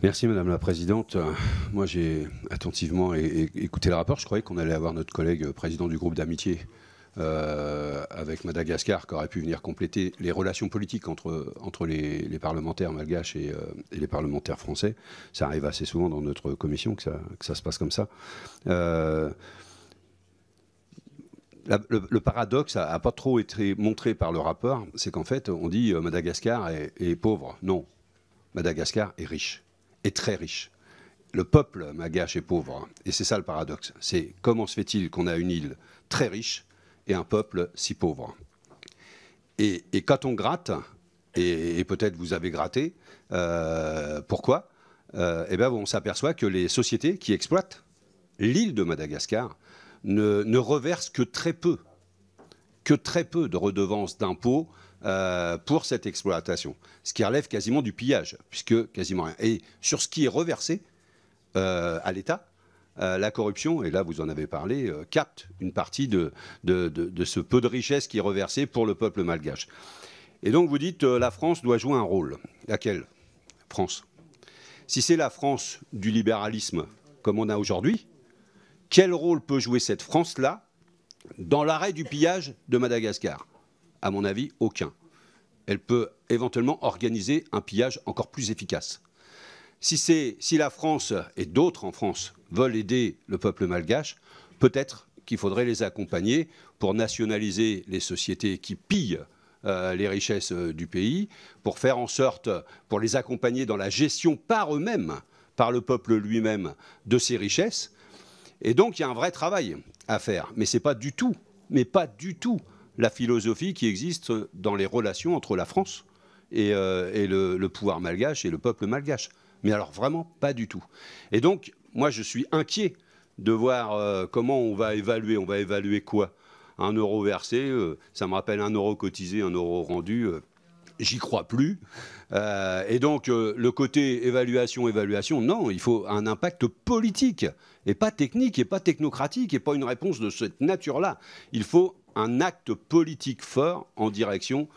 Merci Madame la Présidente. Moi j'ai attentivement écouté le rapport. Je croyais qu'on allait avoir notre collègue président du groupe d'amitié avec Madagascar qui aurait pu venir compléter les relations politiques entre les parlementaires malgaches et les parlementaires français. Ça arrive assez souvent dans notre commission que ça se passe comme ça. Le paradoxe n'a pas trop été montré par le rapport, c'est qu'en fait on dit Madagascar est pauvre. Non, Madagascar est riche. Est très riche. Le peuple malgache est pauvre. Et c'est ça le paradoxe. C'est comment se fait-il qu'on a une île très riche et un peuple si pauvre. Et quand on gratte, et peut-être vous avez gratté, pourquoi eh bien, on s'aperçoit que les sociétés qui exploitent l'île de Madagascar ne reversent que très peu de redevances d'impôts pour cette exploitation, ce qui relève quasiment du pillage, puisque quasiment rien. Et sur ce qui est reversé à l'État, la corruption, et là vous en avez parlé, capte une partie de ce peu de richesse qui est reversé pour le peuple malgache. Et donc vous dites la France doit jouer un rôle. Laquelle France? Si c'est la France du libéralisme comme on a aujourd'hui, quel rôle peut jouer cette France-là dans l'arrêt du pillage de Madagascar? À mon avis, aucun. Elle peut éventuellement organiser un pillage encore plus efficace. Si la France et d'autres en France veulent aider le peuple malgache, peut-être qu'il faudrait les accompagner pour nationaliser les sociétés qui pillent les richesses du pays, pour faire en sorte, pour les accompagner dans la gestion par eux-mêmes, par le peuple lui-même, de ces richesses. Et donc, il y a un vrai travail à faire. Mais ce n'est pas du tout, la philosophie qui existe dans les relations entre la France et le pouvoir malgache et le peuple malgache. Mais alors vraiment pas du tout. Et donc, moi je suis inquiet de voir comment on va évaluer. On va évaluer quoi? 1 euro versé, ça me rappelle 1 euro cotisé, 1 euro rendu. J'y crois plus. Et donc, le côté évaluation, non, il faut un impact politique, et pas technique, et pas technocratique, et pas une réponse de cette nature-là. Il faut un acte politique fort en direction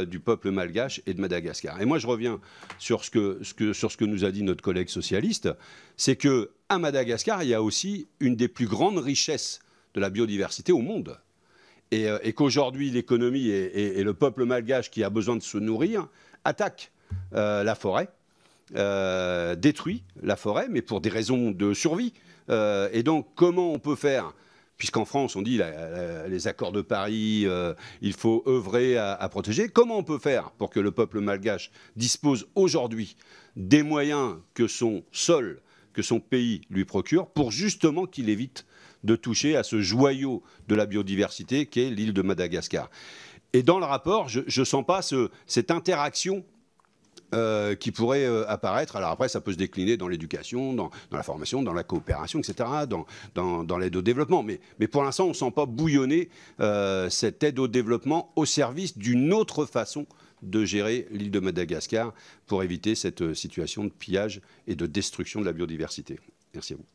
du peuple malgache et de Madagascar. Et moi, je reviens sur ce que nous a dit notre collègue socialiste, c'est qu'à Madagascar, il y a aussi une des plus grandes richesses de la biodiversité au monde. Et qu'aujourd'hui, l'économie et le peuple malgache qui a besoin de se nourrir attaque la forêt, détruit la forêt, mais pour des raisons de survie. Et donc, comment on peut faire, puisqu'en France, on dit les accords de Paris, il faut œuvrer à protéger, comment on peut faire pour que le peuple malgache dispose aujourd'hui des moyens que son sol, que son pays lui procure, pour justement qu'il évite de toucher à ce joyau de la biodiversité qu'est l'île de Madagascar. Et dans le rapport, je ne sens pas cette interaction qui pourrait apparaître. Alors après, ça peut se décliner dans l'éducation, dans la formation, dans la coopération, etc., dans l'aide au développement. Mais pour l'instant, on ne sent pas bouillonner cette aide au développement au service d'une autre façon de gérer l'île de Madagascar pour éviter cette situation de pillage et de destruction de la biodiversité. Merci à vous.